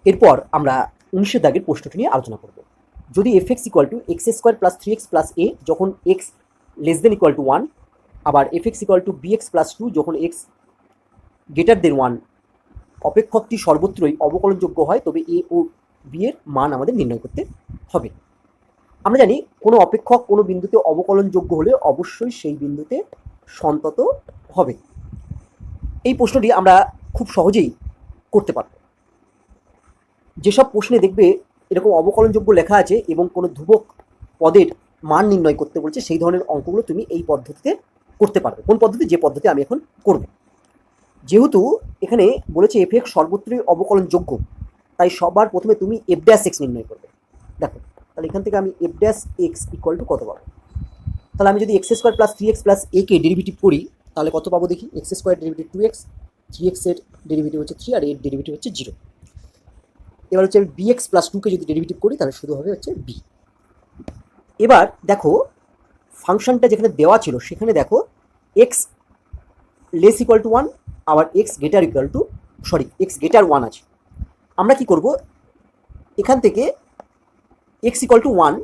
এরপর আমরা 19 দাগের প্রশ্নটি নিয়ে আলোচনা করব। যদি f x equal to x square plus three x plus a যখন x less than equal to one, আবার f x equal to b x plus two যখন এক্স গ্রেটার দেন ওয়ান অপেক্ষকটি সর্বত্রই অবকলনযোগ্য হয়, তবে এ ও বি এর মান আমাদের নির্ণয় করতে হবে। আমরা জানি কোনো অপেক্ষক কোনো বিন্দুতে অবকলনযোগ্য হলে অবশ্যই সেই বিন্দুতে সন্তত হবে। এই প্রশ্নটি আমরা খুব সহজেই করতে পারব। যেসব প্রশ্নে দেখবে এরকম অবকলনযোগ্য লেখা আছে এবং কোনো ধ্রুবক পদের মান নির্ণয় করতে বলছে, সেই ধরনের অঙ্কগুলো তুমি এই পদ্ধতিতে করতে পারবে। কোন পদ্ধতি? যে পদ্ধতি আমি এখন করব। যেহেতু এখানে বলেছে এফ এক্স সর্বত্রই অবকলনযোগ্য, তাই সবার প্রথমে তুমি এফ ড্যাশ এক্স নির্ণয় করবে। দেখো, তাহলে এখান থেকে আমি f dash x equal to কত পাবো? তাহলে আমি যদি x square plus three x plus a কে ডেরিভেটিভ করি, তাহলে কত পাবো দেখি। X square derivative two x, three এক্সের ডেরিভেটিভ হচ্ছে থ্রি, আর এর ডেরিভেটিভ হচ্ছে জিরো। এবার হচ্ছে আমি বি এক্স প্লাস টুকে যদি ডেরিভেটিভ করি তাহলে শুধু হবে হচ্ছে বি। এবার দেখো ফাংশনটা যেখানে দেওয়া ছিল সেখানে দেখো x less equal to one, আবার x greater equal to x greater one আছে। আমরা কি করব, এখান থেকে এক্স ইকুয়াল টু ওয়ান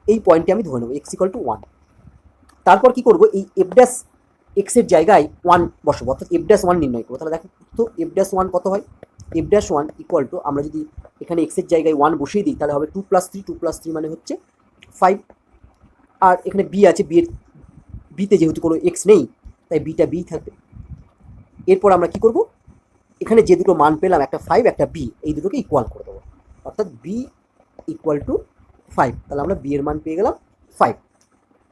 এই পয়েন্টে আমি ধরে নেবো এক্স ইকুয়াল টু ওয়ান। তারপর কি করব, এই এফ ড্যাশ এক্সের জায়গায় ওয়ান বসাবো, অর্থাৎ এফ ড্যাশ ওয়ান নির্ণয় করবো। তাহলে দেখো তো এফ ড্যাশ ওয়ান কত হয়। F dash one equal to, আমরা যদি এখানে এক্সের জায়গায় ওয়ান বসিয়ে দিই তাহলে হবে two plus three, two plus three মানে হচ্ছে ফাইভ। আর এখানে বি আছে, বিতে যেহেতু কোনো এক্স নেই তাই বিটা বি থাকবে। এরপর আমরা কি করব, এখানে যে দুটো মান পেলাম, একটা ফাইভ একটা বি, এই দুটোকে ইকুয়াল করে দেবো, অর্থাৎ বি ইকুয়াল টু ফাইভ। তাহলে আমরা বি এর মান পেয়ে গেলাম ফাইভ।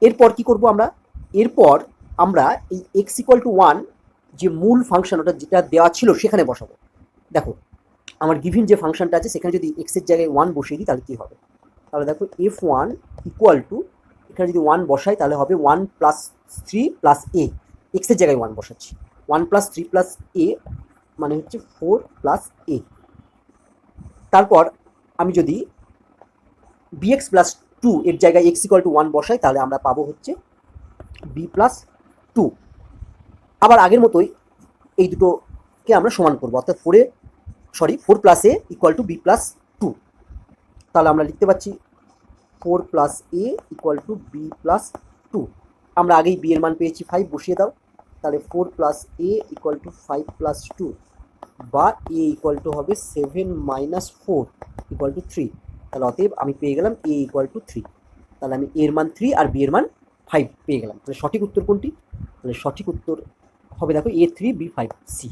এরপর কি করব আমরা, এরপর আমরা এই এক্স ইকুয়াল টু ওয়ান যে মূল ফাংশন ওটা যেটা দেওয়া ছিল সেখানে বসাবো। দেখো আমার গিভিন যে ফাংশনটা আছে সেখানে যদি এক্সের জায়গায় ওয়ান বসিয়ে দিই তাহলে কী হবে, তাহলে দেখো এফ ওয়ান ইকুয়াল টু, এখানে যদি ওয়ান বসাই তাহলে হবে ওয়ান প্লাস থ্রি প্লাস এ, এক্সের জায়গায় ওয়ান বসাচ্ছি, ওয়ান প্লাস থ্রি প্লাস এ মানে হচ্ছে ফোর প্লাস এ। তারপর আমি যদি বি এক্স প্লাস টু এর জায়গায় এক্স ইকুয়াল টু ওয়ান বসাই তাহলে আমরা পাবো হচ্ছে বি প্লাস টু। আবার আগের মতোই এই দুটোকে আমরা সমান করবো, অর্থাৎ four plus A equal to B plus two. তাহলে আমরা লিখতে পাচ্ছি four plus A equal to B plus two. আমরা আগেই বি এর মান পেয়েছি ফাইভ, বসিয়ে দাও। তাহলে four plus A equal to five plus two, বা এ ইকুয়াল টু হবে seven minus four equal to three. তাহলে অতএব আমি পেয়ে গেলাম এ ইকুয়াল টু থ্রি। তাহলে আমি এর মান থ্রি আর বি এর মান ফাইভ পেয়ে গেলাম। তাহলে সঠিক উত্তর কোনটি? তাহলে সঠিক উত্তর হবে দেখো A three B five, C.